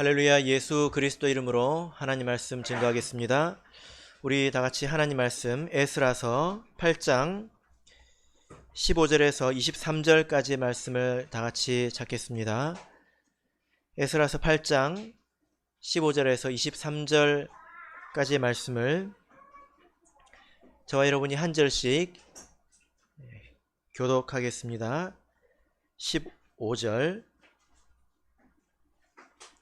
할렐루야. 예수 그리스도 이름으로 하나님 말씀 증거하겠습니다. 우리 다 같이 하나님 말씀 에스라서 8장 15절에서 23절까지의 말씀을 다 같이 찾겠습니다. 에스라서 8장 15절에서 23절까지의 말씀을 저와 여러분이 한 절씩 교독하겠습니다. 15절.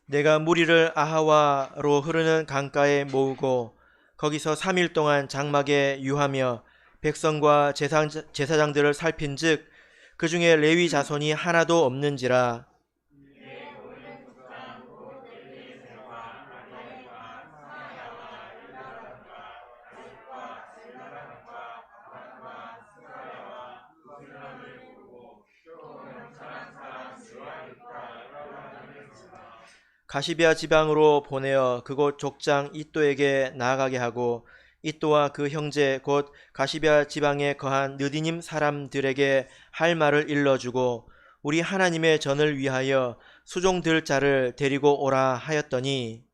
내가 무리를 아하와로 흐르는 강가에 모으고 거기서 3일 동안 장막에 유하며 백성과 제사장들을 살핀즉 그 중에 레위 자손이 하나도 없는지라. 가시비아 지방으로 보내어 그곳 족장 이또에게 나아가게 하고 이또와 그 형제 곧 가시비아 지방에 거한 느디님 사람들에게 할 말을 일러주고 우리 하나님의 전을 위하여 수종 들 자를 데리고 오라 하였더니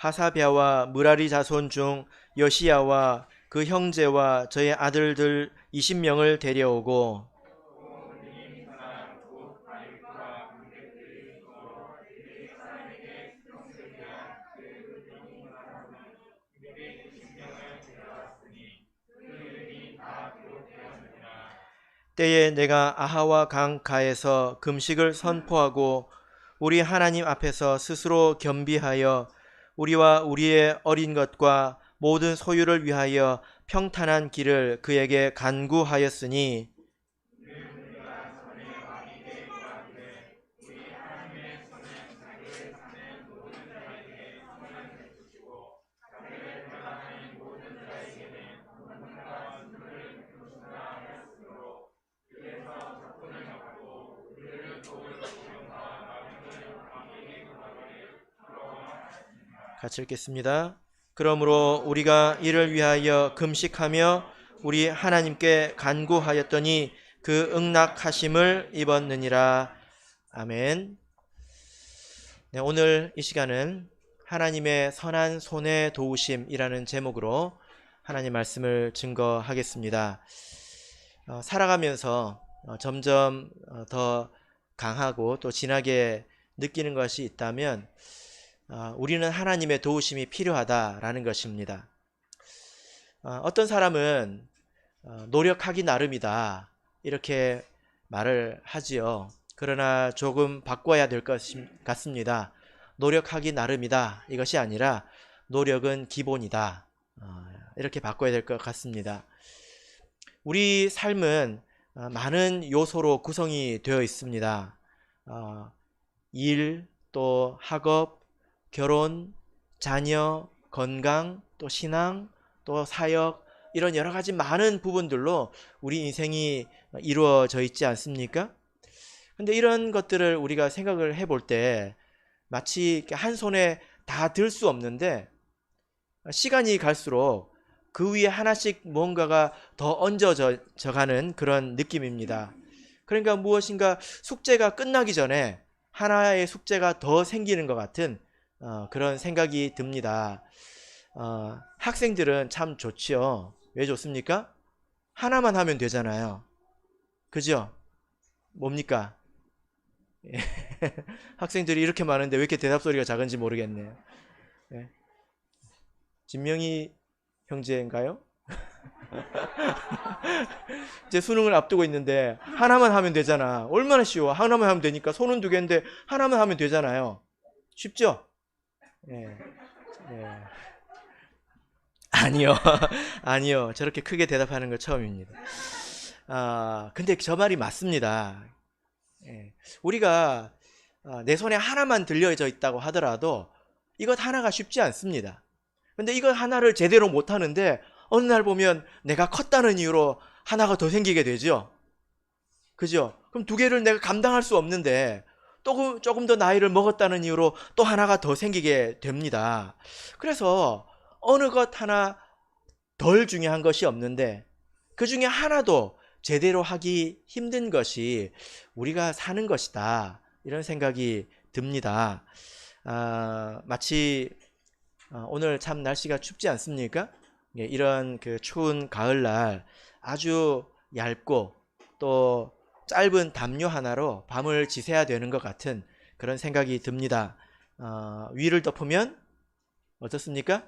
하사랴와 므라리 자손 중 여시야와 그 형제와 저의 아들들 20명을 데려오고 때에 내가 아하와 강가에서 금식을 선포하고 우리 하나님 앞에서 스스로 겸비하여 우리와 우리의 어린 것과 모든 소유를 위하여 평탄한 길을 그에게 간구하였으니 같이 읽겠습니다. 그러므로 우리가 이를 위하여 금식하며 우리 하나님께 간구하였더니 그 응낙하심을 입었느니라. 아멘. 네, 오늘 이 시간은 하나님의 선한 손의 도우심이라는 제목으로 하나님 말씀을 증거하겠습니다. 살아가면서 점점 더 강하고 또 진하게 느끼는 것이 있다면 우리는 하나님의 도우심이 필요하다라는 것입니다. 어떤 사람은 노력하기 나름이다 이렇게 말을 하지요. 그러나 조금 바꿔야 될 것 같습니다. 노력하기 나름이다 이것이 아니라 노력은 기본이다 이렇게 바꿔야 될 것 같습니다. 우리 삶은 많은 요소로 구성이 되어 있습니다. 일, 또 학업, 결혼, 자녀, 건강, 또 신앙, 또 사역 이런 여러 가지 많은 부분들로 우리 인생이 이루어져 있지 않습니까? 근데 이런 것들을 우리가 생각을 해볼 때 마치 한 손에 다 들 수 없는데 시간이 갈수록 그 위에 하나씩 뭔가가 더 얹어져 가는 그런 느낌입니다. 그러니까 무엇인가 숙제가 끝나기 전에 하나의 숙제가 더 생기는 것 같은 그런 생각이 듭니다. 학생들은 참 좋지요. 왜 좋습니까? 하나만 하면 되잖아요. 그죠? 뭡니까? 학생들이 이렇게 많은데 왜 이렇게 대답 소리가 작은지 모르겠네요. 진명이 형제인가요? 이제 수능을 앞두고 있는데 하나만 하면 되잖아. 얼마나 쉬워. 하나만 하면 되니까 손은 두 개인데 하나만 하면 되잖아요. 쉽죠? 예. 아니요. 아니요. 저렇게 크게 대답하는 거 처음입니다. 근데 저 말이 맞습니다. 우리가 내 손에 하나만 들려져 있다고 하더라도 이것 하나가 쉽지 않습니다. 근데 이것 하나를 제대로 못 하는데 어느 날 보면 내가 컸다는 이유로 하나가 더 생기게 되죠. 그죠? 그럼 두 개를 내가 감당할 수 없는데 조금 더 나이를 먹었다는 이유로 또 하나가 더 생기게 됩니다. 그래서 어느 것 하나 덜 중요한 것이 없는데 그 중에 하나도 제대로 하기 힘든 것이 우리가 사는 것이다. 이런 생각이 듭니다. 마치 오늘 참 날씨가 춥지 않습니까? 예, 이런 그 추운 가을날 아주 얇고 또 짧은 담요 하나로 밤을 지새야 되는 것 같은 그런 생각이 듭니다. 위를 덮으면 어떻습니까?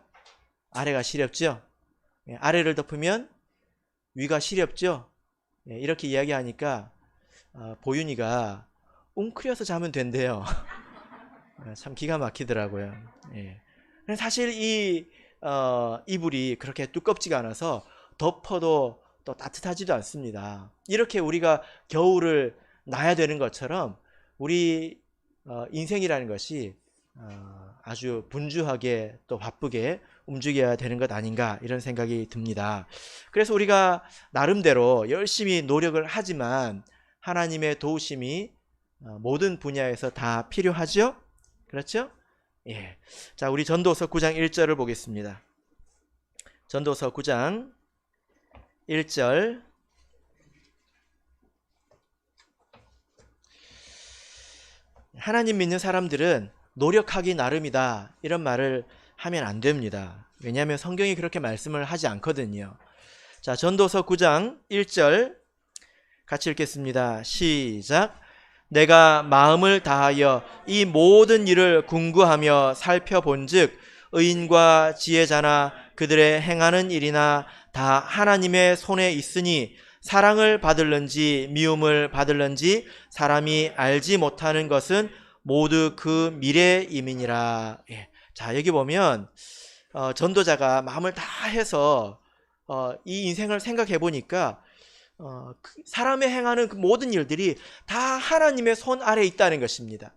아래가 시렵죠? 예, 아래를 덮으면 위가 시렵죠? 예, 이렇게 이야기하니까 보윤이가 웅크려서 자면 된대요. 참 기가 막히더라고요. 예. 사실 이 이불이 그렇게 두껍지가 않아서 덮어도 또 따뜻하지도 않습니다. 이렇게 우리가 겨울을 나야 되는 것처럼 우리 인생이라는 것이 아주 분주하게 또 바쁘게 움직여야 되는 것 아닌가 이런 생각이 듭니다. 그래서 우리가 나름대로 열심히 노력을 하지만 하나님의 도우심이 모든 분야에서 다 필요하죠? 그렇죠? 예. 자, 우리 전도서 9장 1절을 보겠습니다. 전도서 9장 1절. 하나님 믿는 사람들은 노력하기 나름이다. 이런 말을 하면 안 됩니다. 왜냐하면 성경이 그렇게 말씀을 하지 않거든요. 자, 전도서 9장 1절 같이 읽겠습니다. 시작. 내가 마음을 다하여 이 모든 일을 궁구하며 살펴본즉 의인과 지혜자나 그들의 행하는 일이나 다 하나님의 손에 있으니 사랑을 받을는지 미움을 받을는지 사람이 알지 못하는 것은 모두 그 미래임이니라. 예. 자, 여기 보면 전도자가 마음을 다해서 이 인생을 생각해 보니까 사람의 행하는 그 모든 일들이 다 하나님의 손 아래에 있다는 것입니다.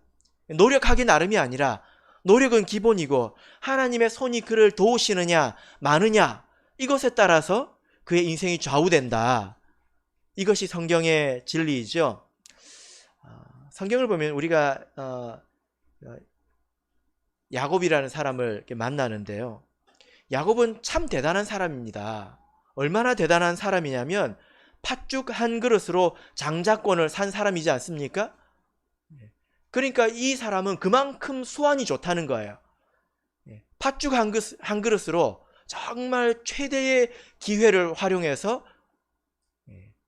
노력하기 나름이 아니라 노력은 기본이고 하나님의 손이 그를 도우시느냐 마느냐 이것에 따라서 그의 인생이 좌우된다. 이것이 성경의 진리이죠. 성경을 보면 우리가 야곱이라는 사람을 이렇게 만나는데요. 야곱은 참 대단한 사람입니다. 얼마나 대단한 사람이냐면 팥죽 한 그릇으로 장자권을 산 사람이지 않습니까? 그러니까 이 사람은 그만큼 수완이 좋다는 거예요. 팥죽 한 그릇으로 정말 최대의 기회를 활용해서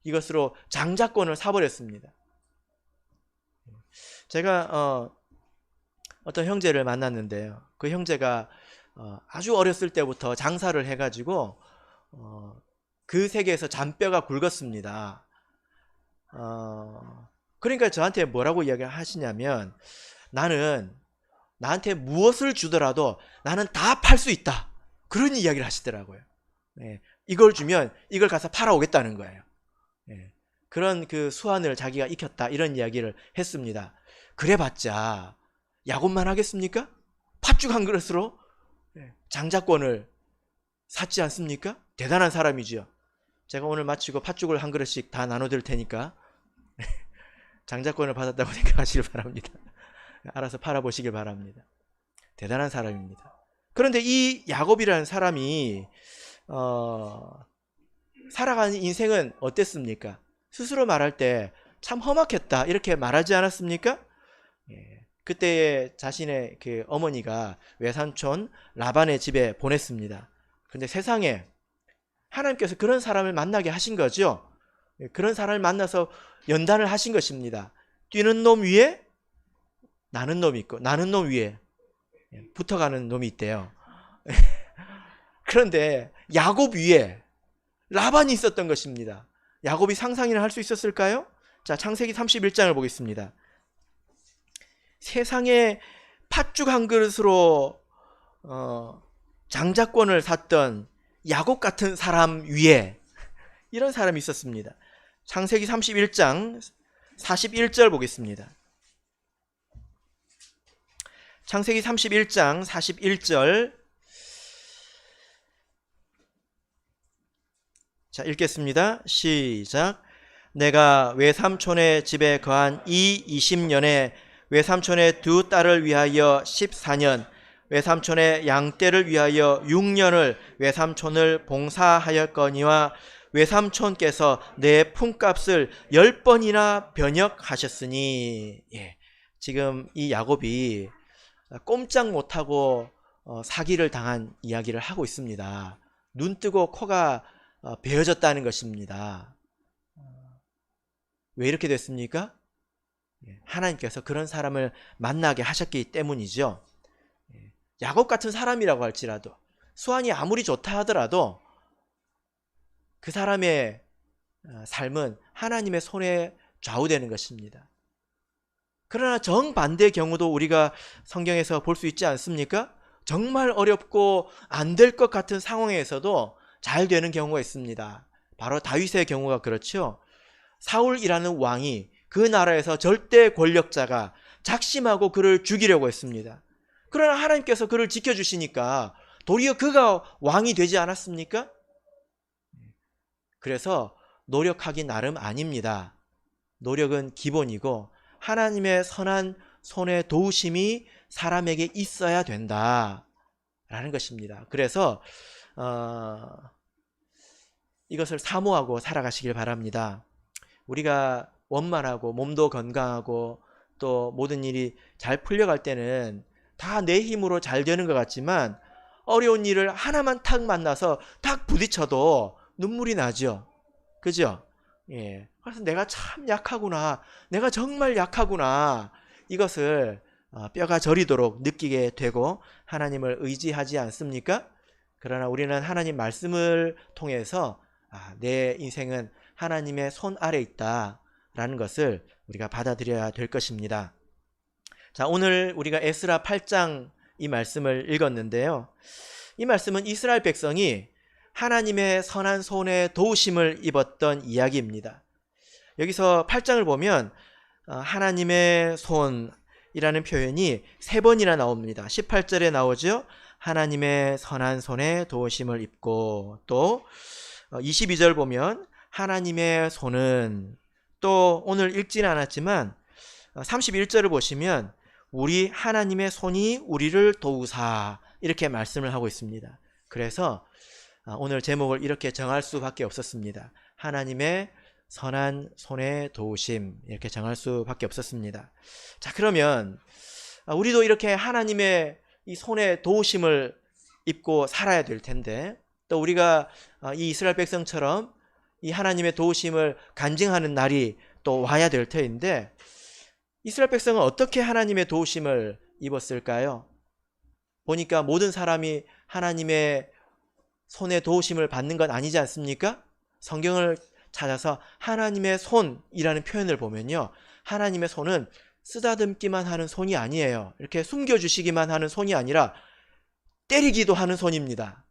이것으로 장자권을 사버렸습니다. 제가 어떤 형제를 만났는데요. 그 형제가 아주 어렸을 때부터 장사를 해가지고 그 세계에서 잔뼈가 굵었습니다. 그러니까 저한테 뭐라고 이야기를 하시냐면 나는 나한테 무엇을 주더라도 나는 다 팔 수 있다. 그런 이야기를 하시더라고요. 예, 이걸 주면 이걸 가서 팔아오겠다는 거예요. 예, 그런 그 수완을 자기가 익혔다 이런 이야기를 했습니다. 그래봤자 야곱만 하겠습니까? 팥죽 한 그릇으로 장자권을 샀지 않습니까? 대단한 사람이지요. 제가 오늘 마치고 팥죽을 한 그릇씩 다 나눠드릴 테니까 장자권을 받았다고 생각하시길 바랍니다. 알아서 팔아보시길 바랍니다. 대단한 사람입니다. 그런데 이 야곱이라는 사람이 살아가는 인생은 어땠습니까? 스스로 말할 때 참 험악했다 이렇게 말하지 않았습니까? 그때 자신의 그 어머니가 외삼촌 라반의 집에 보냈습니다. 그런데 세상에 하나님께서 그런 사람을 만나게 하신 거죠. 그런 사람을 만나서 연단을 하신 것입니다. 뛰는 놈 위에 나는 놈이 있고 나는 놈 위에 붙어가는 놈이 있대요. 그런데 야곱 위에 라반이 있었던 것입니다. 야곱이 상상이나 할 수 있었을까요? 자, 창세기 31장을 보겠습니다. 세상에 팥죽 한 그릇으로 장자권을 샀던 야곱 같은 사람 위에 이런 사람이 있었습니다. 창세기 31장 41절 보겠습니다. 창세기 31장 41절 자, 읽겠습니다. 시작. 내가 외삼촌의 집에 거한 이 20년에 외삼촌의 두 딸을 위하여 14년, 외삼촌의 양떼를 위하여 6년을 외삼촌을 봉사하였거니와 외삼촌께서 내 품값을 10번이나 변역하셨으니. 예, 지금 이 야곱이 꼼짝 못하고 사기를 당한 이야기를 하고 있습니다. 눈 뜨고 코가 베어졌다는 것입니다. 왜 이렇게 됐습니까? 하나님께서 그런 사람을 만나게 하셨기 때문이죠. 야곱 같은 사람이라고 할지라도, 수완이 아무리 좋다 하더라도 그 사람의 삶은 하나님의 손에 좌우되는 것입니다. 그러나 정반대의 경우도 우리가 성경에서 볼 수 있지 않습니까? 정말 어렵고 안 될 것 같은 상황에서도 잘 되는 경우가 있습니다. 바로 다윗의 경우가 그렇죠. 사울이라는 왕이 그 나라에서 절대 권력자가 작심하고 그를 죽이려고 했습니다. 그러나 하나님께서 그를 지켜주시니까 도리어 그가 왕이 되지 않았습니까? 그래서 노력하기 나름 아닙니다. 노력은 기본이고 하나님의 선한 손의 도우심이 사람에게 있어야 된다라는 것입니다. 그래서 이것을 사모하고 살아가시길 바랍니다. 우리가 원만하고 몸도 건강하고 또 모든 일이 잘 풀려갈 때는 다 내 힘으로 잘 되는 것 같지만 어려운 일을 하나만 탁 만나서 탁 부딪혀도 눈물이 나죠. 그죠? 예. 그래서 내가 참 약하구나. 내가 정말 약하구나. 이것을 뼈가 저리도록 느끼게 되고 하나님을 의지하지 않습니까? 그러나 우리는 하나님 말씀을 통해서 내 인생은 하나님의 손 아래 있다라는 것을 우리가 받아들여야 될 것입니다. 자, 오늘 우리가 에스라 8장 이 말씀을 읽었는데요. 이 말씀은 이스라엘 백성이 하나님의 선한 손에 도우심을 입었던 이야기입니다. 여기서 8장을 보면 하나님의 손이라는 표현이 3번이나 나옵니다. 18절에 나오죠. 하나님의 선한 손에 도우심을 입고, 또 22절 보면 하나님의 손은, 또 오늘 읽지는 않았지만 31절을 보시면 우리 하나님의 손이 우리를 도우사, 이렇게 말씀을 하고 있습니다. 그래서 오늘 제목을 이렇게 정할 수밖에 없었습니다. 하나님의 선한 손의 도우심, 이렇게 정할 수밖에 없었습니다. 자, 그러면 우리도 이렇게 하나님의 이 손의 도우심을 입고 살아야 될 텐데, 또 우리가 이 이스라엘 백성처럼 이 하나님의 도우심을 간증하는 날이 또 와야 될 터인데, 이스라엘 백성은 어떻게 하나님의 도우심을 입었을까요? 보니까 모든 사람이 하나님의 손의 도우심을 받는 건 아니지 않습니까? 성경을 찾아서 하나님의 손이라는 표현을 보면요, 하나님의 손은 쓰다듬기만 하는 손이 아니에요. 이렇게 숨겨주시기만 하는 손이 아니라 때리기도 하는 손입니다.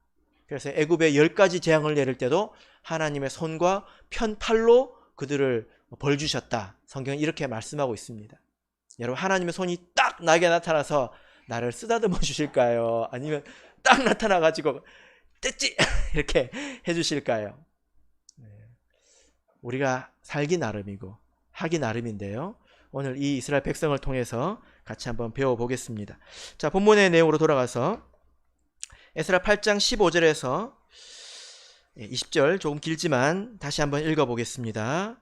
그래서 애굽에 10가지 재앙을 내릴 때도 하나님의 손과 편팔로 그들을 벌 주셨다. 성경은 이렇게 말씀하고 있습니다. 여러분, 하나님의 손이 딱 나에게 나타나서 나를 쓰다듬어 주실까요? 아니면 딱 나타나가지고 떼찌 이렇게 해주실까요? 우리가 살기 나름이고 하기 나름인데요, 오늘 이 이스라엘 백성을 통해서 같이 한번 배워보겠습니다. 자, 본문의 내용으로 돌아가서 에스라 8장 15절에서 20절, 조금 길지만 다시 한번 읽어보겠습니다.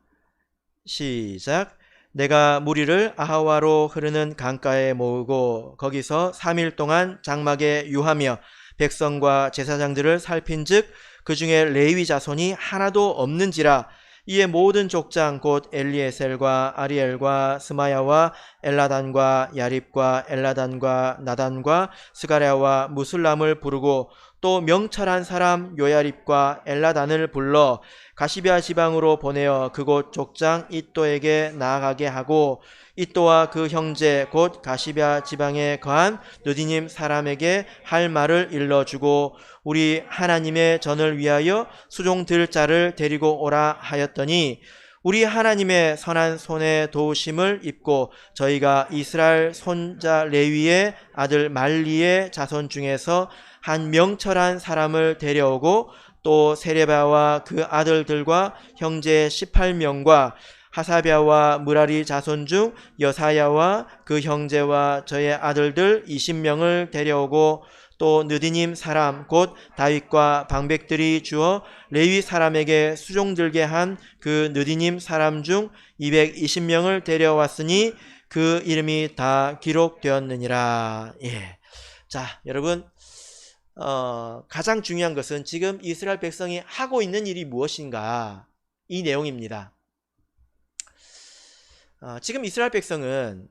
시작. 내가 무리를 아하와로 흐르는 강가에 모으고 거기서 3일 동안 장막에 유하며 백성과 제사장들을 살핀즉 그 중에 레위 자손이 하나도 없는지라. 이에 모든 족장 곧 엘리에셀과 아리엘과 스마야와 엘라단과 야립과 엘라단과 나단과 스가랴와 무술람을 부르고 또 명철한 사람 요야립과 엘라단을 불러 가시비아 지방으로 보내어 그곳 족장 이또에게 나아가게 하고, 이또와 그 형제 곧 가시비아 지방에 거한 느디님 사람에게 할 말을 일러주고 우리 하나님의 전을 위하여 수종 들 자를 데리고 오라 하였더니, 우리 하나님의 선한 손에 도우심을 입고 저희가 이스라엘 손자 레위의 아들 말리의 자손 중에서 한 명철한 사람을 데려오고 또 세레바와 그 아들들과 형제 18명과 하사랴와 므라리 자손 중 여사야와 그 형제와 저의 아들들 20명을 데려오고 또 느디님 사람 곧 다윗과 방백들이 주어 레위 사람에게 수종들게 한 그 느디님 사람 중 220명을 데려왔으니 그 이름이 다 기록되었느니라. 예. 자, 여러분, 가장 중요한 것은 지금 이스라엘 백성이 하고 있는 일이 무엇인가, 이 내용입니다. 지금 이스라엘 백성은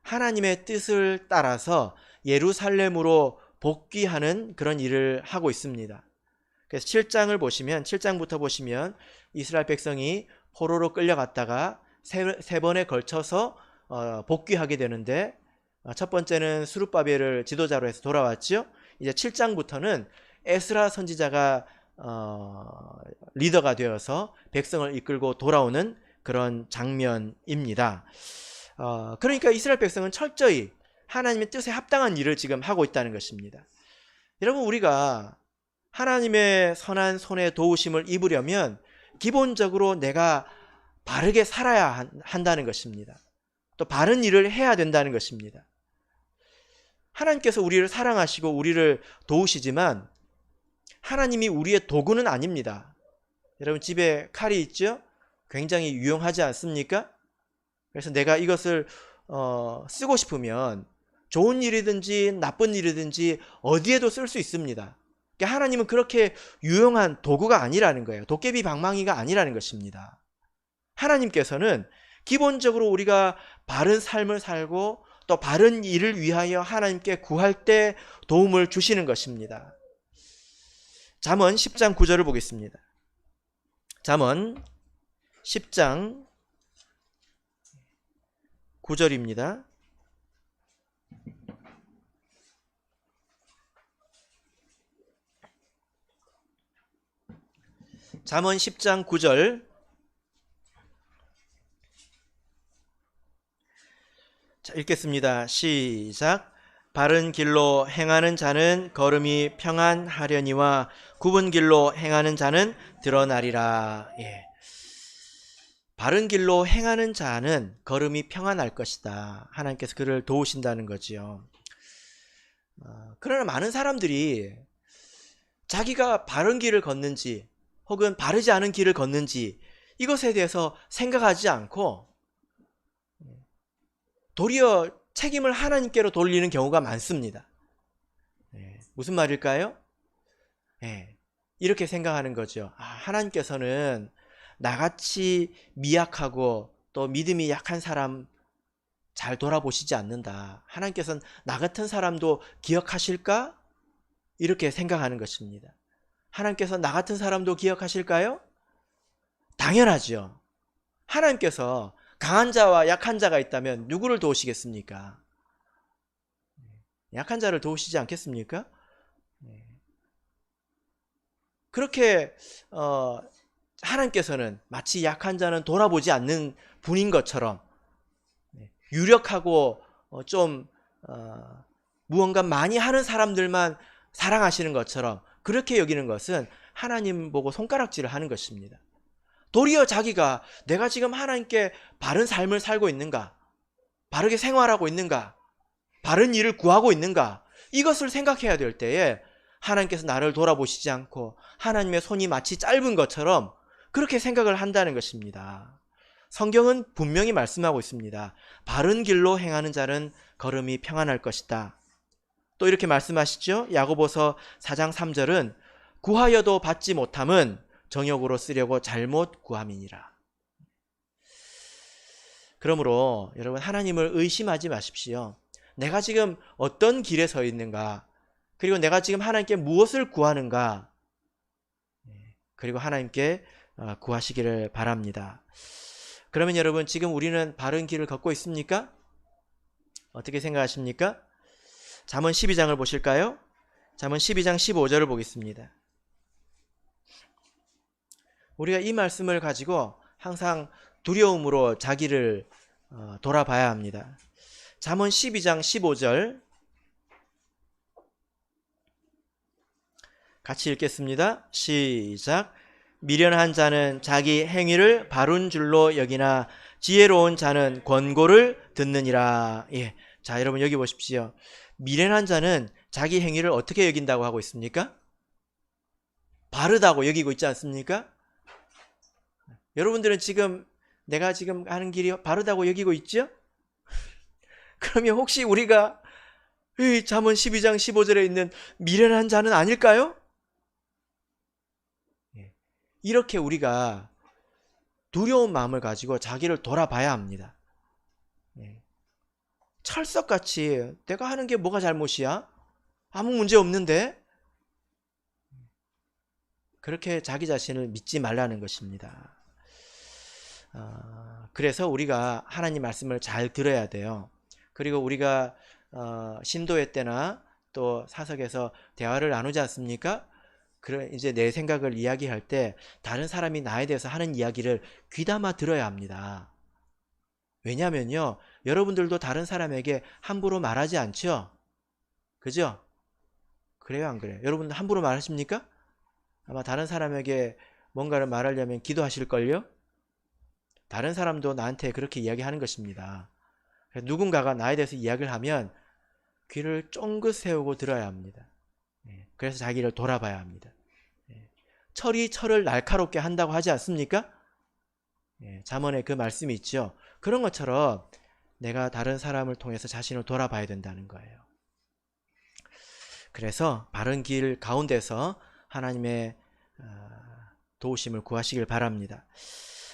하나님의 뜻을 따라서 예루살렘으로 복귀하는 그런 일을 하고 있습니다. 그래서 7장을 보시면, 7장부터 보시면 이스라엘 백성이 포로로 끌려갔다가 세 번에 걸쳐서 복귀하게 되는데, 첫 번째는 스룹바벨을 지도자로 해서 돌아왔죠. 이제 7장부터는 에스라 선지자가 리더가 되어서 백성을 이끌고 돌아오는 그런 장면입니다. 그러니까 이스라엘 백성은 철저히 하나님의 뜻에 합당한 일을 지금 하고 있다는 것입니다. 여러분, 우리가 하나님의 선한 손에 도우심을 입으려면 기본적으로 내가 바르게 살아야 한다는 것입니다. 또 바른 일을 해야 된다는 것입니다. 하나님께서 우리를 사랑하시고 우리를 도우시지만 하나님이 우리의 도구는 아닙니다. 여러분, 집에 칼이 있죠? 굉장히 유용하지 않습니까? 그래서 내가 이것을 쓰고 싶으면 좋은 일이든지 나쁜 일이든지 어디에도 쓸 수 있습니다. 그러니까 하나님은 그렇게 유용한 도구가 아니라는 거예요. 도깨비 방망이가 아니라는 것입니다. 하나님께서는 기본적으로 우리가 바른 삶을 살고 또 바른 일을 위하여 하나님께 구할 때 도움을 주시는 것입니다. 잠언 10장 9절을 보겠습니다. 잠언 10장 9절입니다. 잠언 10장 9절. 자, 읽겠습니다. 시작. 바른 길로 행하는 자는 걸음이 평안하려니와 굽은 길로 행하는 자는 드러나리라. 예. 바른 길로 행하는 자는 걸음이 평안할 것이다. 하나님께서 그를 도우신다는 거지요. 그러나 많은 사람들이 자기가 바른 길을 걷는지 혹은 바르지 않은 길을 걷는지 이것에 대해서 생각하지 않고 도리어 책임을 하나님께로 돌리는 경우가 많습니다. 무슨 말일까요? 이렇게 생각하는 거죠. 하나님께서는 나같이 미약하고 또 믿음이 약한 사람 잘 돌아보시지 않는다. 하나님께서는 나 같은 사람도 기억하실까? 이렇게 생각하는 것입니다. 하나님께서 나 같은 사람도 기억하실까요? 당연하죠. 하나님께서 강한 자와 약한 자가 있다면 누구를 도우시겠습니까? 약한 자를 도우시지 않겠습니까? 그렇게 하나님께서는 마치 약한 자는 돌아보지 않는 분인 것처럼 유력하고 좀 무언가 많이 하는 사람들만 사랑하시는 것처럼 그렇게 여기는 것은 하나님 보고 손가락질을 하는 것입니다. 도리어 자기가 내가 지금 하나님께 바른 삶을 살고 있는가, 바르게 생활하고 있는가, 바른 일을 구하고 있는가, 이것을 생각해야 될 때에 하나님께서 나를 돌아보시지 않고 하나님의 손이 마치 짧은 것처럼 그렇게 생각을 한다는 것입니다. 성경은 분명히 말씀하고 있습니다. 바른 길로 행하는 자는 걸음이 평안할 것이다. 또 이렇게 말씀하시죠. 야고보서 4장 3절은 구하여도 받지 못함은 정욕으로 쓰려고 잘못 구함이니라. 그러므로 여러분, 하나님을 의심하지 마십시오. 내가 지금 어떤 길에 서 있는가, 그리고 내가 지금 하나님께 무엇을 구하는가, 그리고 하나님께 구하시기를 바랍니다. 그러면 여러분, 지금 우리는 바른 길을 걷고 있습니까? 어떻게 생각하십니까? 잠언 12장을 보실까요? 잠언 12장 15절을 보겠습니다. 우리가 이 말씀을 가지고 항상 두려움으로 자기를 돌아봐야 합니다. 잠언 12장 15절 같이 읽겠습니다. 시작. 미련한 자는 자기 행위를 바른 줄로 여기나 지혜로운 자는 권고를 듣느니라. 예. 자, 여러분 여기 보십시오. 미련한 자는 자기 행위를 어떻게 여긴다고 하고 있습니까? 바르다고 여기고 있지 않습니까? 여러분들은 지금 내가 지금 하는 길이 바르다고 여기고 있죠? 그러면 혹시 우리가 이 잠언 12장 15절에 있는 미련한 자는 아닐까요? 이렇게 우리가 두려운 마음을 가지고 자기를 돌아봐야 합니다. 철석같이 내가 하는 게 뭐가 잘못이야? 아무 문제 없는데? 그렇게 자기 자신을 믿지 말라는 것입니다. 그래서 우리가 하나님 말씀을 잘 들어야 돼요. 그리고 우리가 신도회 때나 또 사석에서 대화를 나누지 않습니까? 이제 내 생각을 이야기할 때 다른 사람이 나에 대해서 하는 이야기를 귀담아 들어야 합니다. 왜냐면요, 여러분들도 다른 사람에게 함부로 말하지 않죠? 그죠? 그래요, 안 그래요? 여러분 함부로 말하십니까? 아마 다른 사람에게 뭔가를 말하려면 기도하실걸요? 다른 사람도 나한테 그렇게 이야기하는 것입니다. 누군가가 나에 대해서 이야기를 하면 귀를 쫑긋 세우고 들어야 합니다. 그래서 자기를 돌아봐야 합니다. 철이 철을 날카롭게 한다고 하지 않습니까? 잠언에 그 말씀이 있죠. 그런 것처럼 내가 다른 사람을 통해서 자신을 돌아봐야 된다는 거예요. 그래서 바른 길 가운데서 하나님의 도우심을 구하시길 바랍니다.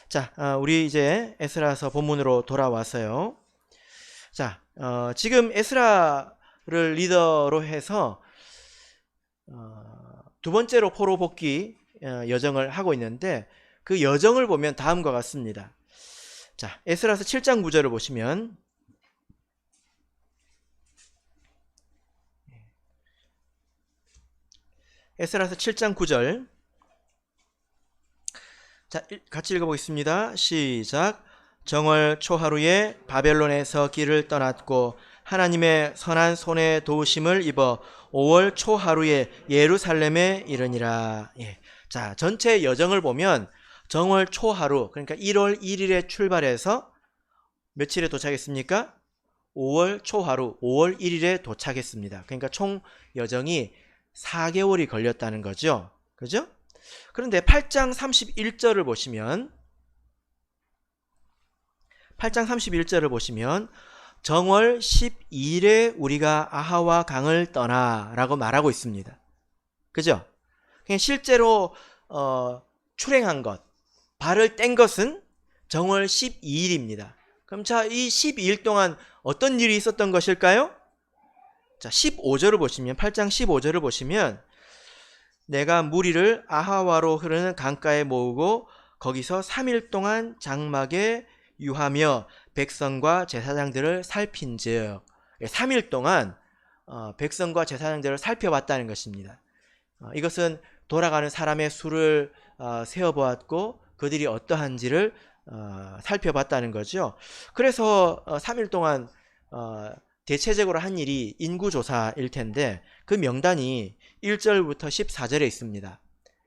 자, 우리 이제 에스라서 본문으로 돌아와서요. 자, 지금 에스라를 리더로 해서 두 번째로 포로 복귀 여정을 하고 있는데 그 여정을 보면 다음과 같습니다. 자, 에스라서 7장 9절을 보시면 에스라서 7장 9절 자, 같이 읽어보겠습니다. 시작. 정월 초하루에 바벨론에서 길을 떠났고 하나님의 선한 손의 도우심을 입어 5월 초하루에 예루살렘에 이르니라. 예. 자, 전체 여정을 보면 정월 초하루, 그러니까 1월 1일에 출발해서 며칠에 도착했습니까? 5월 초하루, 5월 1일에 도착했습니다. 그러니까 총 여정이 4개월이 걸렸다는 거죠. 그죠? 그런데 8장 31절을 보시면 8장 31절을 보시면 정월 12일에 우리가 아하와 강을 떠나 라고 말하고 있습니다. 그죠? 실제로 출행한 것, 발을 뗀 것은 정월 12일입니다. 그럼 자, 이 12일 동안 어떤 일이 있었던 것일까요? 자, 15절을 보시면 8장 15절을 보시면 내가 무리를 아하와로 흐르는 강가에 모으고 거기서 3일 동안 장막에 유하며 백성과 제사장들을 살핀즉 3일 동안 백성과 제사장들을 살펴봤다는 것입니다. 이것은 돌아가는 사람의 수를 세어보았고 그들이 어떠한지를 살펴봤다는 거죠. 그래서 3일 동안 대체적으로 한 일이 인구조사일 텐데 그 명단이 1절부터 14절에 있습니다.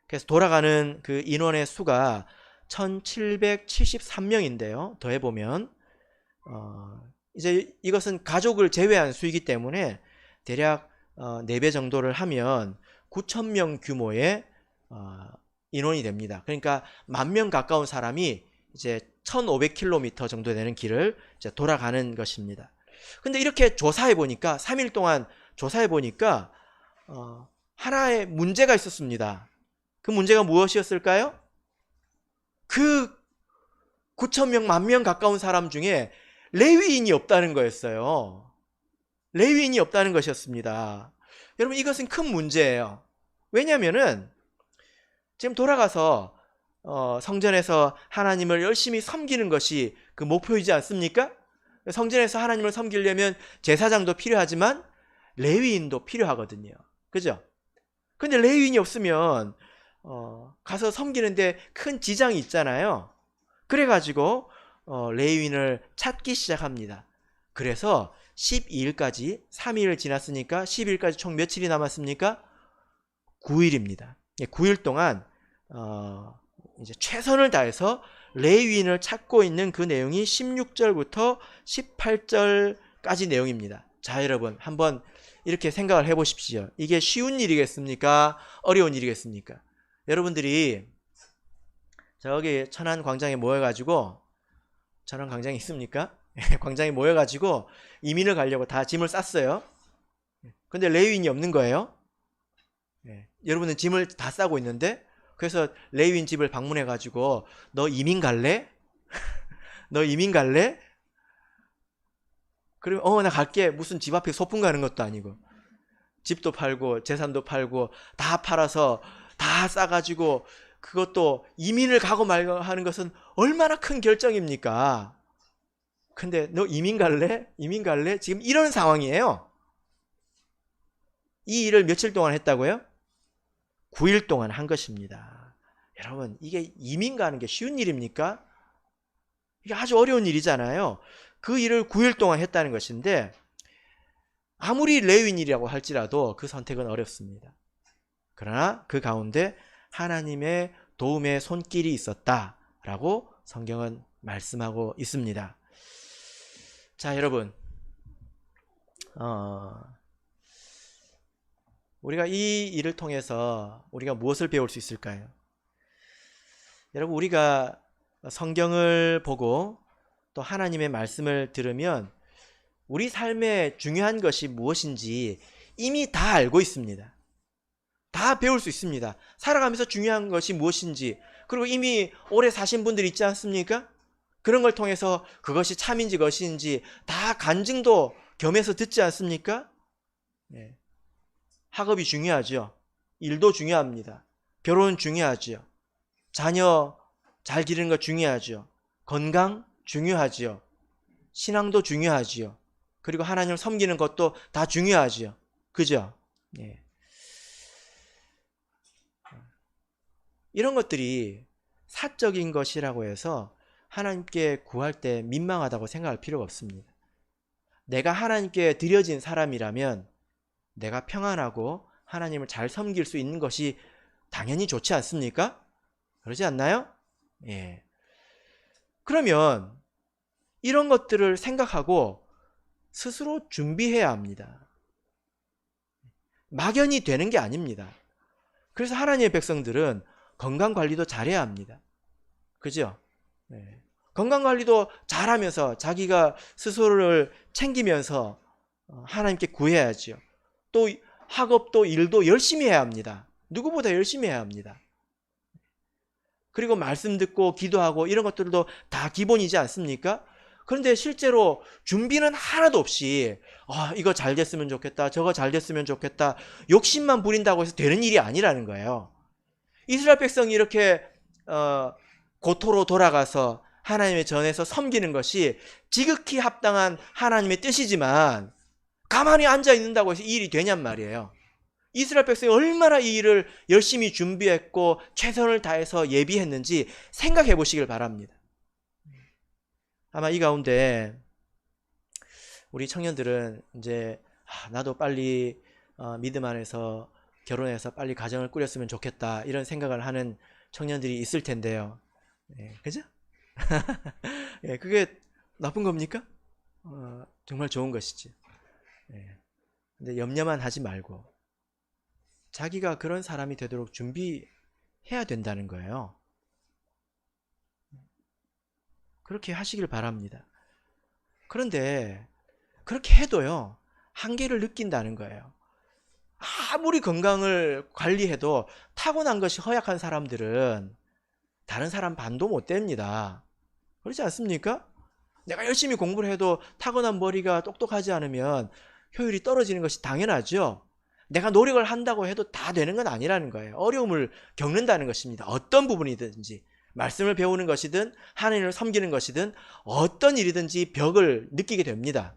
그래서 돌아가는 그 인원의 수가 1773명인데요. 더해보면 이제 이것은 가족을 제외한 수이기 때문에 대략 4배 정도를 하면 9,000명 규모의 인원이 됩니다. 그러니까 10,000명 가까운 사람이 이제 1,500km 정도 되는 길을 이제 돌아가는 것입니다. 근데 이렇게 조사해 보니까 3일 동안 조사해 보니까 하나의 문제가 있었습니다. 그 문제가 무엇이었을까요? 그 9,000명, 10,000명 가까운 사람 중에 레위인이 없다는 거였어요. 레위인이 없다는 것이었습니다. 여러분, 이것은 큰 문제예요. 왜냐하면은 지금 돌아가서 성전에서 하나님을 열심히 섬기는 것이 그 목표이지 않습니까? 성전에서 하나님을 섬기려면 제사장도 필요하지만 레위인도 필요하거든요. 그죠? 근데 레위인이 없으면 가서 섬기는데 큰 지장이 있잖아요. 그래가지고 레위인을 찾기 시작합니다. 그래서 12일까지 3일을 지났으니까 10일까지 총 며칠이 남았습니까? 9일입니다. 9일 동안 이제 최선을 다해서 레위인을 찾고 있는 그 내용이 16절부터 18절까지 내용입니다. 자, 여러분 한번 이렇게 생각을 해보십시오. 이게 쉬운 일이겠습니까? 어려운 일이겠습니까? 여러분들이 저기 천안광장에 모여가지고, 천안광장이 있습니까? 광장에 모여가지고 이민을 가려고 다 짐을 쌌어요. 근데 레위인이 없는 거예요. 여러분은 짐을 다 싸고 있는데, 그래서 레위인 집을 방문해가지고 너 이민 갈래? 너 이민 갈래? 그러면 나 갈게. 무슨 집 앞에 소풍 가는 것도 아니고, 집도 팔고 재산도 팔고 다 팔아서 다 싸가지고, 그것도 이민을 가고 말고 하는 것은 얼마나 큰 결정입니까? 근데 너 이민 갈래? 이민 갈래? 지금 이런 상황이에요. 이 일을 며칠 동안 했다고요? 9일 동안 한 것입니다. 여러분, 이게 이민 가는 게 쉬운 일입니까? 이게 아주 어려운 일이잖아요. 그 일을 9일 동안 했다는 것인데, 아무리 레위인이라고 할지라도 그 선택은 어렵습니다. 그러나 그 가운데 하나님의 도움의 손길이 있었다라고 성경은 말씀하고 있습니다. 자, 여러분, 우리가 이 일을 통해서 우리가 무엇을 배울 수 있을까요? 여러분, 우리가 성경을 보고 또 하나님의 말씀을 들으면 우리 삶에 중요한 것이 무엇인지 이미 다 알고 있습니다. 다 배울 수 있습니다. 살아가면서 중요한 것이 무엇인지, 그리고 이미 오래 사신 분들 있지 않습니까? 그런 걸 통해서 그것이 참인지 것인지 다 간증도 겸해서 듣지 않습니까? 네. 학업이 중요하죠. 일도 중요합니다. 결혼 중요하죠. 자녀 잘 기르는 것 중요하죠. 건강 중요하죠. 신앙도 중요하죠. 그리고 하나님을 섬기는 것도 다 중요하죠. 그죠? 네. 이런 것들이 사적인 것이라고 해서 하나님께 구할 때 민망하다고 생각할 필요가 없습니다. 내가 하나님께 드려진 사람이라면 내가 평안하고 하나님을 잘 섬길 수 있는 것이 당연히 좋지 않습니까? 그러지 않나요? 예. 그러면 이런 것들을 생각하고 스스로 준비해야 합니다. 막연히 되는 게 아닙니다. 그래서 하나님의 백성들은 건강관리도 잘해야 합니다. 그죠? 네. 건강관리도 잘하면서 자기가 스스로를 챙기면서 하나님께 구해야죠. 또 학업도 일도 열심히 해야 합니다. 누구보다 열심히 해야 합니다. 그리고 말씀 듣고 기도하고 이런 것들도 다 기본이지 않습니까? 그런데 실제로 준비는 하나도 없이 이거 잘 됐으면 좋겠다, 저거 잘 됐으면 좋겠다, 욕심만 부린다고 해서 되는 일이 아니라는 거예요. 이스라엘 백성이 이렇게 고토로 돌아가서 하나님의 전에서 섬기는 것이 지극히 합당한 하나님의 뜻이지만 가만히 앉아 있는다고 해서 이 일이 되냔 말이에요. 이스라엘 백성이 얼마나 이 일을 열심히 준비했고 최선을 다해서 예비했는지 생각해 보시길 바랍니다. 아마 이 가운데 우리 청년들은 이제 나도 빨리 믿음 안에서 결혼해서 빨리 가정을 꾸렸으면 좋겠다, 이런 생각을 하는 청년들이 있을 텐데요. 그죠? 그게 나쁜 겁니까? 정말 좋은 것이지. 근데 염려만 하지 말고 자기가 그런 사람이 되도록 준비해야 된다는 거예요. 그렇게 하시길 바랍니다. 그런데 그렇게 해도요, 한계를 느낀다는 거예요. 아무리 건강을 관리해도 타고난 것이 허약한 사람들은 다른 사람 반도 못 됩니다. 그렇지 않습니까? 내가 열심히 공부를 해도 타고난 머리가 똑똑하지 않으면 효율이 떨어지는 것이 당연하죠. 내가 노력을 한다고 해도 다 되는 건 아니라는 거예요. 어려움을 겪는다는 것입니다. 어떤 부분이든지, 말씀을 배우는 것이든 하나님을 섬기는 것이든 어떤 일이든지 벽을 느끼게 됩니다.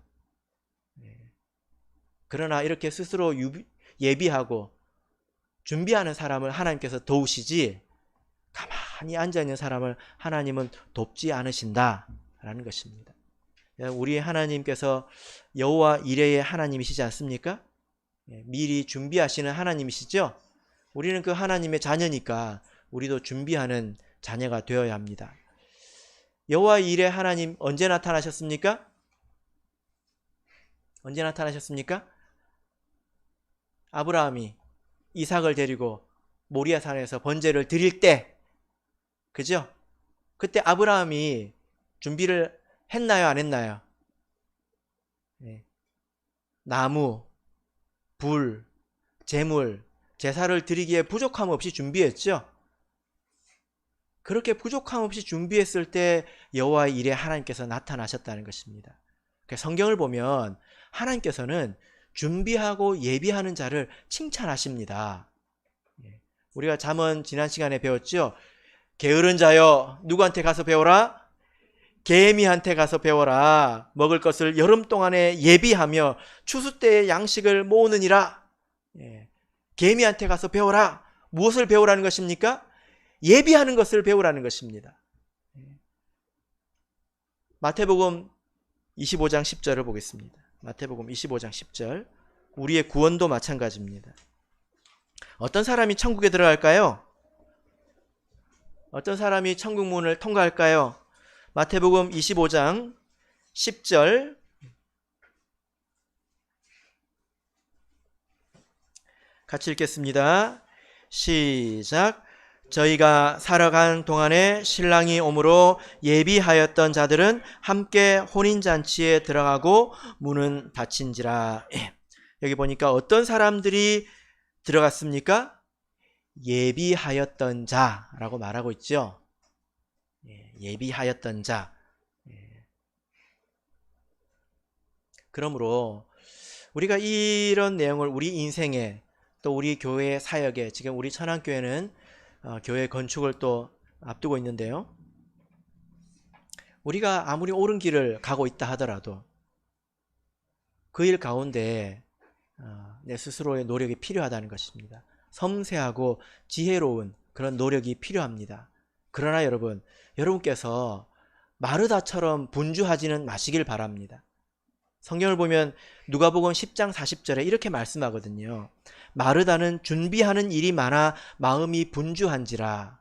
그러나 이렇게 스스로 예비하고 준비하는 사람을 하나님께서 도우시지, 가만히 앉아있는 사람을 하나님은 돕지 않으신다라는 것입니다. 우리 하나님께서 여호와 이레의 하나님이시지 않습니까? 미리 준비하시는 하나님이시죠? 우리는 그 하나님의 자녀니까 우리도 준비하는 자녀가 되어야 합니다. 여호와의 일에 하나님 언제 나타나셨습니까? 언제 나타나셨습니까? 아브라함이 이삭을 데리고 모리아 산에서 번제를 드릴 때, 그죠? 그때 아브라함이 준비를 했나요, 안 했나요? 네. 나무, 불, 제물, 제사를 드리기에 부족함 없이 준비했죠. 그렇게 부족함 없이 준비했을 때 여호와의 일에 하나님께서 나타나셨다는 것입니다. 성경을 보면 하나님께서는 준비하고 예비하는 자를 칭찬하십니다. 우리가 잠언 지난 시간에 배웠죠. 게으른 자여 누구한테 가서 배워라? 개미한테 가서 배워라. 먹을 것을 여름 동안에 예비하며 추수 때의 양식을 모으느니라. 개미한테 가서 배워라. 무엇을 배우라는 것입니까? 예비하는 것을 배우라는 것입니다. 마태복음 25장 10절을 보겠습니다. 마태복음 25장 10절. 우리의 구원도 마찬가지입니다. 어떤 사람이 천국에 들어갈까요? 어떤 사람이 천국 문을 통과할까요? 마태복음 25장 10절. 같이 읽겠습니다. 시작. 저희가 살아간 동안에 신랑이 오므로 예비하였던 자들은 함께 혼인잔치에 들어가고 문은 닫힌지라. 여기 보니까 어떤 사람들이 들어갔습니까? 예비하였던 자라고 말하고 있죠. 예비하였던 자. 그러므로 우리가 이런 내용을 우리 인생에 또 우리 교회 사역에, 지금 우리 천안교회는 교회 건축을 또 앞두고 있는데요. 우리가 아무리 옳은 길을 가고 있다 하더라도 그 일 가운데 내 스스로의 노력이 필요하다는 것입니다. 섬세하고 지혜로운 그런 노력이 필요합니다. 그러나 여러분께서 마르다처럼 분주하지는 마시길 바랍니다. 성경을 보면 누가복음 10장 40절에 이렇게 말씀하거든요. 마르다는 준비하는 일이 많아 마음이 분주한지라.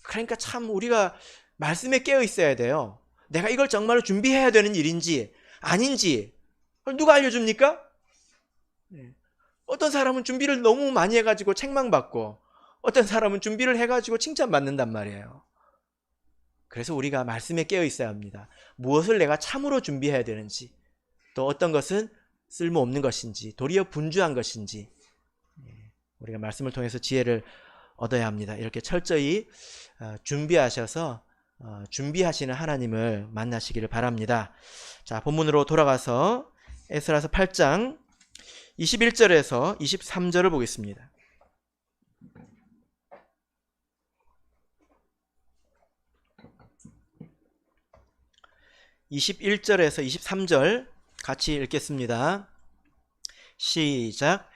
그러니까 참 우리가 말씀에 깨어 있어야 돼요. 내가 이걸 정말로 준비해야 되는 일인지 아닌지 누가 알려줍니까? 어떤 사람은 준비를 너무 많이 해가지고 책망받고 어떤 사람은 준비를 해가지고 칭찬받는단 말이에요. 그래서 우리가 말씀에 깨어 있어야 합니다. 무엇을 내가 참으로 준비해야 되는지, 또 어떤 것은 쓸모없는 것인지, 도리어 분주한 것인지, 우리가 말씀을 통해서 지혜를 얻어야 합니다. 이렇게 철저히 준비하셔서 준비하시는 하나님을 만나시기를 바랍니다. 자, 본문으로 돌아가서 에스라서 8장 21절에서 23절을 보겠습니다. 21절에서 23절 같이 읽겠습니다. 시작.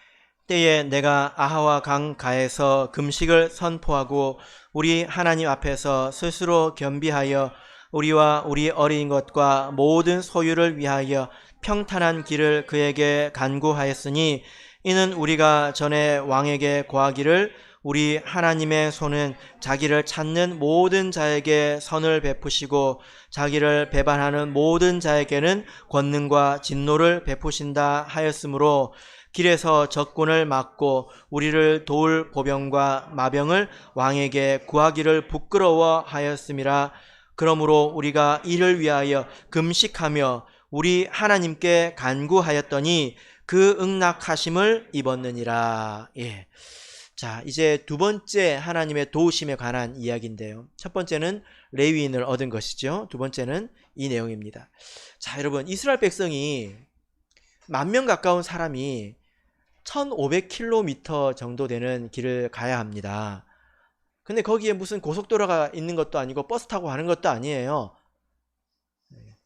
때에 내가 아하와 강 가에서 금식을 선포하고 우리 하나님 앞에서 스스로 겸비하여 우리와 우리 어린 것과 모든 소유를 위하여 평탄한 길을 그에게 간구하였으니 이는 우리가 전에 왕에게 고하기를 우리 하나님의 손은 자기를 찾는 모든 자에게 선을 베푸시고 자기를 배반하는 모든 자에게는 권능과 진노를 베푸신다 하였으므로 길에서 적군을 막고 우리를 도울 보병과 마병을 왕에게 구하기를 부끄러워하였음이라. 그러므로 우리가 이를 위하여 금식하며 우리 하나님께 간구하였더니 그 응낙하심을 입었느니라. 예. 자, 이제 두 번째 하나님의 도우심에 관한 이야기인데요. 첫 번째는 레위인을 얻은 것이죠. 두 번째는 이 내용입니다. 자, 여러분, 이스라엘 백성이 10,000명 가까운 사람이 1,500km 정도 되는 길을 가야 합니다. 근데 거기에 무슨 고속도로가 있는 것도 아니고 버스 타고 가는 것도 아니에요.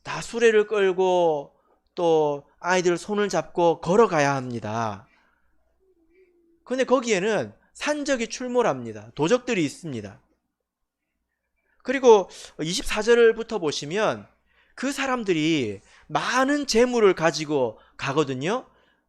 다 수레를 끌고 또 아이들 손을 잡고 걸어가야 합니다. 근데 거기에는 산적이 출몰합니다. 도적들이 있습니다. 그리고 24절부터 보시면 그 사람들이 많은 재물을 가지고 가거든요.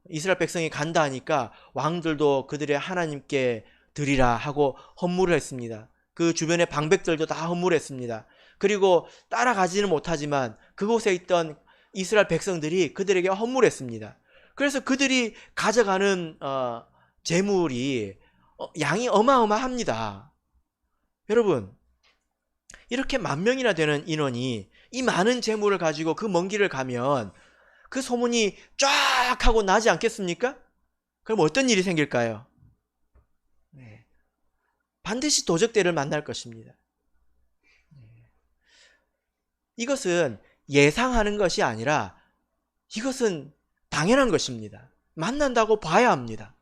이스라엘 백성이 간다 하니까 왕들도 그들의 하나님께 드리라 하고 헌물을 했습니다. 그 주변의 방백들도 다 허물했습니다. 그리고 따라가지는 못하지만 그곳에 있던 이스라엘 백성들이 그들에게 허물했습니다. 그래서 그들이 가져가는 재물이 양이 어마어마합니다. 여러분, 이렇게 10,000명이나 되는 인원이 이 많은 재물을 가지고 그 먼 길을 가면 그 소문이 쫙 하고 나지 않겠습니까? 그럼 어떤 일이 생길까요? 네. 반드시 도적대를 만날 것입니다. 이것은 예상하는 것이 아니라 이것은 당연한 것입니다. 만난다고 봐야 합니다.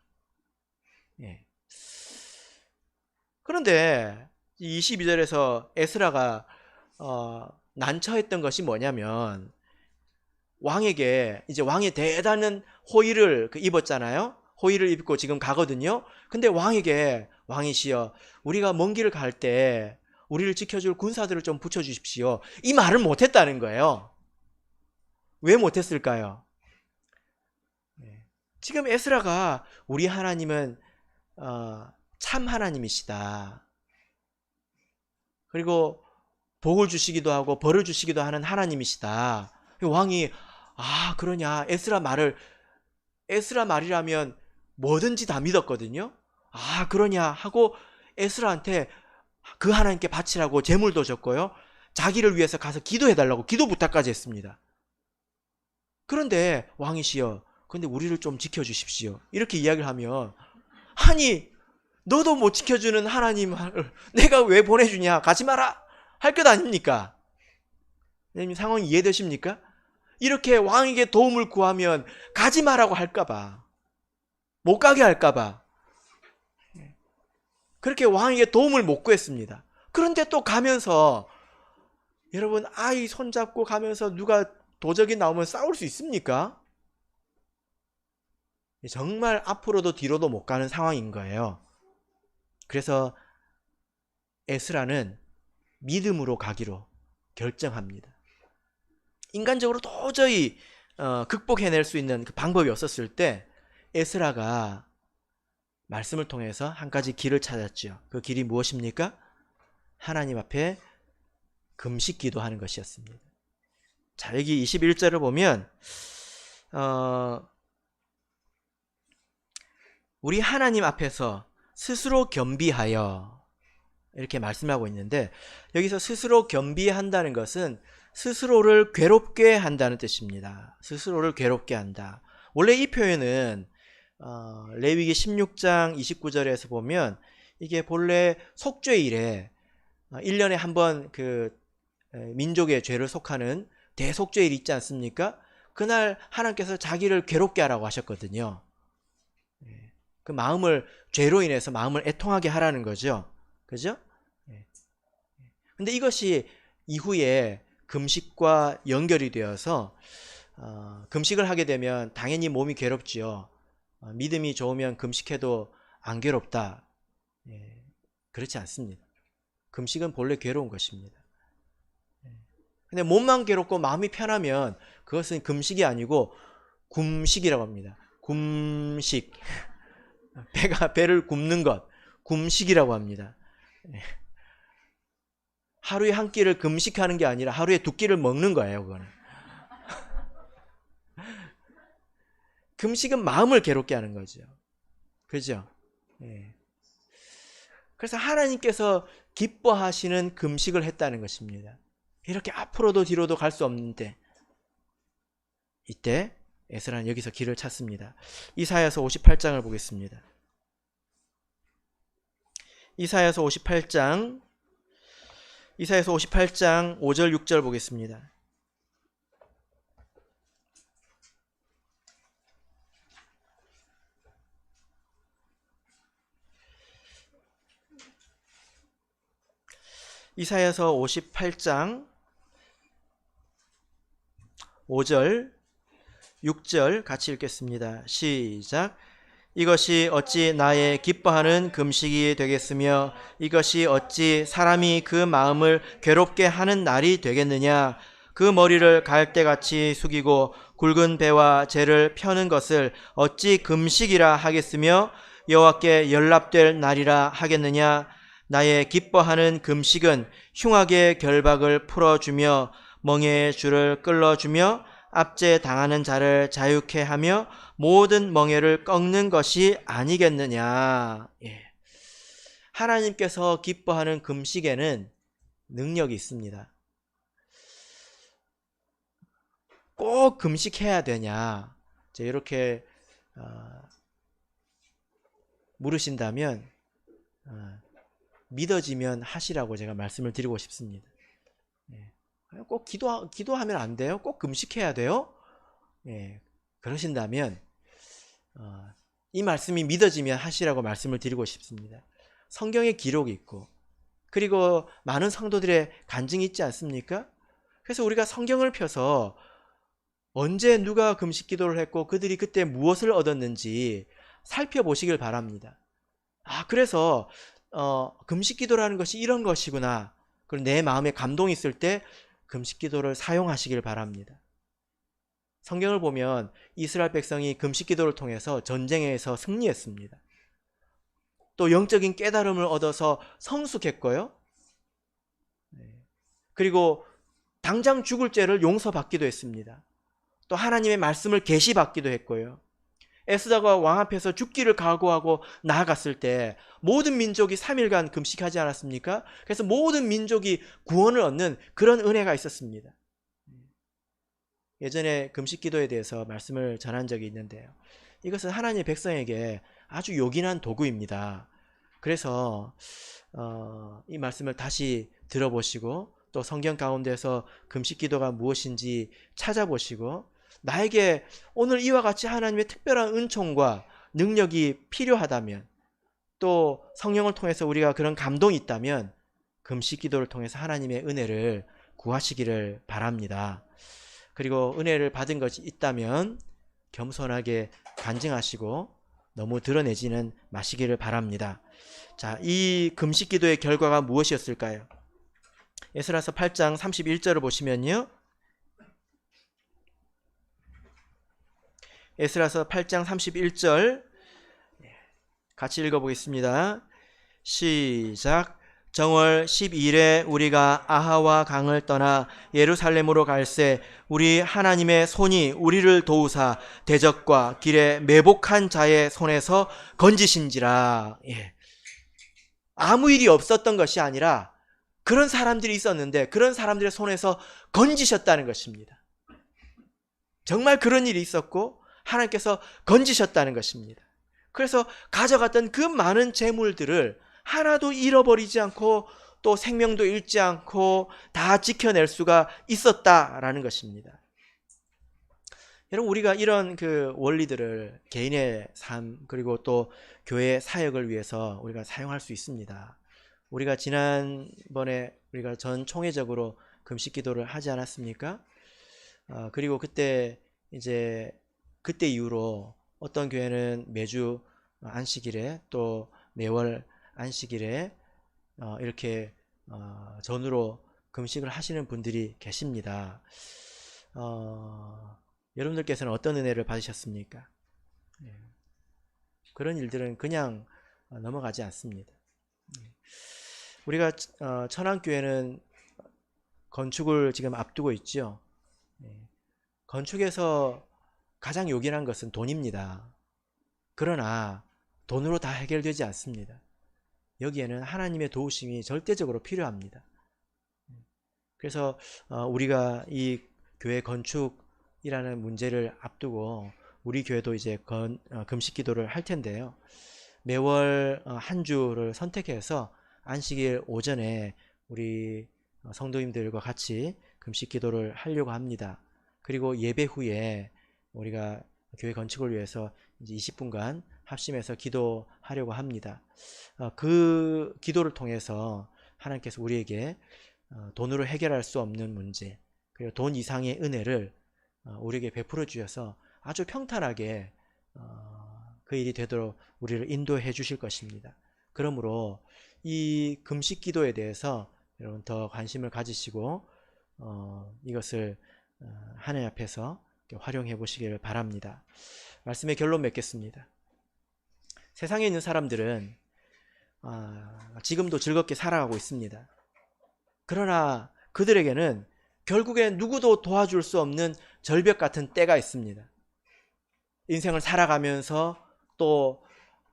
예. 그런데 22절에서 에스라가 난처했던 것이 뭐냐면 왕에게 이제 왕이 대단한 호의를 입었잖아요. 호의를 입고 지금 가거든요. 근데 왕에게 왕이시여 우리가 먼 길을 갈 때 우리를 지켜줄 군사들을 좀 붙여주십시오. 이 말을 못했다는 거예요. 왜 못했을까요? 지금 에스라가 우리 하나님은 참 하나님이시다. 그리고 복을 주시기도 하고 벌을 주시기도 하는 하나님이시다. 왕이 그러냐 에스라 말이라면 뭐든지 다 믿었거든요. 그러냐 하고 에스라한테 그 하나님께 바치라고 제물도 줬고요. 자기를 위해서 가서 기도해달라고 기도 부탁까지 했습니다. 그런데 왕이시여 근데 우리를 좀 지켜주십시오. 이렇게 이야기를 하면 아니 너도 못 지켜주는 하나님을 내가 왜 보내주냐 가지 마라 할 것 아닙니까? 상황이 이해되십니까? 이렇게 왕에게 도움을 구하면 가지 마라고 할까봐 못 가게 할까봐 그렇게 왕에게 도움을 못 구했습니다. 그런데 또 가면서 여러분 아이 손잡고 가면서 누가 도적이 나오면 싸울 수 있습니까? 정말 앞으로도 뒤로도 못 가는 상황인 거예요. 그래서 에스라는 믿음으로 가기로 결정합니다. 인간적으로 도저히 극복해낼 수 있는 그 방법이 없었을 때 에스라가 말씀을 통해서 한 가지 길을 찾았죠. 그 길이 무엇입니까? 하나님 앞에 금식 기도하는 것이었습니다. 자, 여기 21절을 보면 우리 하나님 앞에서 스스로 겸비하여 이렇게 말씀하고 있는데 여기서 스스로 겸비한다는 것은 스스로를 괴롭게 한다는 뜻입니다. 스스로를 괴롭게 한다. 원래 이 표현은 레위기 16장 29절에서 보면 이게 본래 속죄일에 1년에 한 번 그 민족의 죄를 속하는 대속죄일이 있지 않습니까? 그날 하나님께서 자기를 괴롭게 하라고 하셨거든요. 그 마음을 죄로 인해서 마음을 애통하게 하라는 거죠. 그죠? 근데 이것이 이후에 금식과 연결이 되어서 금식을 하게 되면 당연히 몸이 괴롭지요. 믿음이 좋으면 금식해도 안 괴롭다. 그렇지 않습니다. 금식은 본래 괴로운 것입니다. 근데 몸만 괴롭고 마음이 편하면 그것은 금식이 아니고 굼식이라고 합니다. 굼식. 배를 굽는 것. 굼식이라고 합니다. 하루에 한 끼를 금식하는 게 아니라 하루에 2끼를 먹는 거예요, 그거는. 금식은 마음을 괴롭게 하는 거죠. 그죠? 그래서 하나님께서 기뻐하시는 금식을 했다는 것입니다. 이렇게 앞으로도 뒤로도 갈 수 없는데 이때 에스라는 여기서 길을 찾습니다. 이사야서 58장을 보겠습니다. 이사야서 58장 5절 6절 보겠습니다. 이사야서 58장 5절 6절 같이 읽겠습니다. 시작. 이것이 어찌 나의 기뻐하는 금식이 되겠으며 이것이 어찌 사람이 그 마음을 괴롭게 하는 날이 되겠느냐. 그 머리를 갈대같이 숙이고 굵은 배와 재를 펴는 것을 어찌 금식이라 하겠으며 여호와께 연락될 날이라 하겠느냐. 나의 기뻐하는 금식은 흉악의 결박을 풀어주며 멍에의 줄을 끌어주며 압제 당하는 자를 자유케 하며 모든 멍에를 꺾는 것이 아니겠느냐. 예. 하나님께서 기뻐하는 금식에는 능력이 있습니다. 꼭 금식해야 되냐? 이렇게 물으신다면 믿어지면 하시라고 제가 말씀을 드리고 싶습니다. 꼭 기도하면 안 돼요? 꼭 금식해야 돼요? 그러신다면 이 말씀이 믿어지면 하시라고 말씀을 드리고 싶습니다. 성경에 기록이 있고 그리고 많은 성도들의 간증이 있지 않습니까? 그래서 우리가 성경을 펴서 언제 누가 금식 기도를 했고 그들이 그때 무엇을 얻었는지 살펴보시길 바랍니다. 그래서 금식 기도라는 것이 이런 것이구나. 그리고 내 마음에 감동이 있을 때 금식 기도를 사용하시길 바랍니다. 성경을 보면 이스라엘 백성이 금식 기도를 통해서 전쟁에서 승리했습니다. 또 영적인 깨달음을 얻어서 성숙했고요. 그리고 당장 죽을 죄를 용서받기도 했습니다. 또 하나님의 말씀을 계시받기도 했고요. 에스더가 왕 앞에서 죽기를 각오하고 나아갔을 때 모든 민족이 3일간 금식하지 않았습니까? 그래서 모든 민족이 구원을 얻는 그런 은혜가 있었습니다. 예전에 금식 기도에 대해서 말씀을 전한 적이 있는데요. 이것은 하나님의 백성에게 아주 요긴한 도구입니다. 그래서 이 말씀을 다시 들어보시고 또 성경 가운데서 금식 기도가 무엇인지 찾아보시고 나에게 오늘 이와 같이 하나님의 특별한 은총과 능력이 필요하다면 또 성령을 통해서 우리가 그런 감동이 있다면 금식 기도를 통해서 하나님의 은혜를 구하시기를 바랍니다. 그리고 은혜를 받은 것이 있다면 겸손하게 간증하시고 너무 드러내지는 마시기를 바랍니다. 자, 이 금식 기도의 결과가 무엇이었을까요? 에스라서 8장 31절을 보시면요. 에스라서 8장 31절 같이 읽어보겠습니다. 시작. 정월 12일에 우리가 아하와 강을 떠나 예루살렘으로 갈새 우리 하나님의 손이 우리를 도우사 대적과 길에 매복한 자의 손에서 건지신지라. 아무 일이 없었던 것이 아니라 그런 사람들이 있었는데 그런 사람들의 손에서 건지셨다는 것입니다. 정말 그런 일이 있었고 하나님께서 건지셨다는 것입니다. 그래서 가져갔던 그 많은 재물들을 하나도 잃어버리지 않고 또 생명도 잃지 않고 다 지켜낼 수가 있었다라는 것입니다. 여러분, 우리가 이런 그 원리들을 개인의 삶 그리고 또 교회 사역을 위해서 우리가 사용할 수 있습니다. 우리가 지난번에 우리가 전 총회적으로 금식 기도를 하지 않았습니까? 그리고 그때 이후로 어떤 교회는 매주 안식일에 또 매월 안식일에 이렇게 전으로 금식을 하시는 분들이 계십니다. 여러분들께서는 어떤 은혜를 받으셨습니까? 그런 일들은 그냥 넘어가지 않습니다. 우리가 천안교회는 건축을 지금 앞두고 있죠. 건축에서 가장 요긴한 것은 돈입니다. 그러나 돈으로 다 해결되지 않습니다. 여기에는 하나님의 도우심이 절대적으로 필요합니다. 그래서 우리가 이 교회 건축이라는 문제를 앞두고 우리 교회도 이제 금식 기도를 할 텐데요. 매월 한 주를 선택해서 안식일 오전에 우리 성도님들과 같이 금식 기도를 하려고 합니다. 그리고 예배 후에 우리가 교회 건축을 위해서 이제 20분간 합심해서 기도하려고 합니다. 그 기도를 통해서 하나님께서 우리에게 돈으로 해결할 수 없는 문제 그리고 돈 이상의 은혜를 우리에게 베풀어 주셔서 아주 평탄하게 그 일이 되도록 우리를 인도해 주실 것입니다. 그러므로 이 금식 기도에 대해서 여러분 더 관심을 가지시고 이것을 하나님 앞에서 활용해 보시기를 바랍니다. 말씀의 결론 맺겠습니다. 세상에 있는 사람들은 지금도 즐겁게 살아가고 있습니다. 그러나 그들에게는 결국엔 누구도 도와줄 수 없는 절벽 같은 때가 있습니다. 인생을 살아가면서 또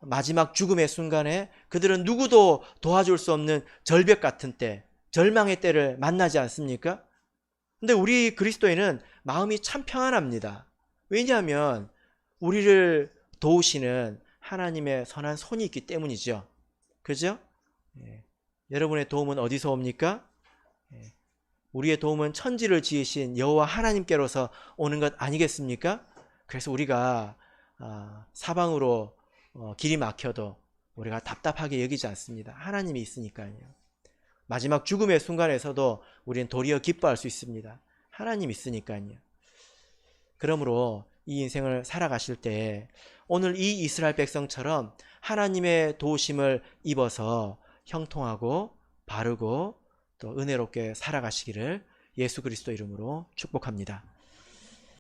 마지막 죽음의 순간에 그들은 누구도 도와줄 수 없는 절벽 같은 때, 절망의 때를 만나지 않습니까? 근데 우리 그리스도인은 마음이 참 평안합니다. 왜냐하면 우리를 도우시는 하나님의 선한 손이 있기 때문이죠. 그죠? 여러분의 도움은 어디서 옵니까? 우리의 도움은 천지를 지으신 여호와 하나님께로서 오는 것 아니겠습니까? 그래서 우리가 사방으로 길이 막혀도 우리가 답답하게 여기지 않습니다. 하나님이 있으니까요. 마지막 죽음의 순간에서도 우리는 도리어 기뻐할 수 있습니다. 하나님이 있으니까요. 그러므로 이 인생을 살아가실 때 오늘 이 이스라엘 백성처럼 하나님의 도우심을 입어서 형통하고 바르고 또 은혜롭게 살아가시기를 예수 그리스도 이름으로 축복합니다.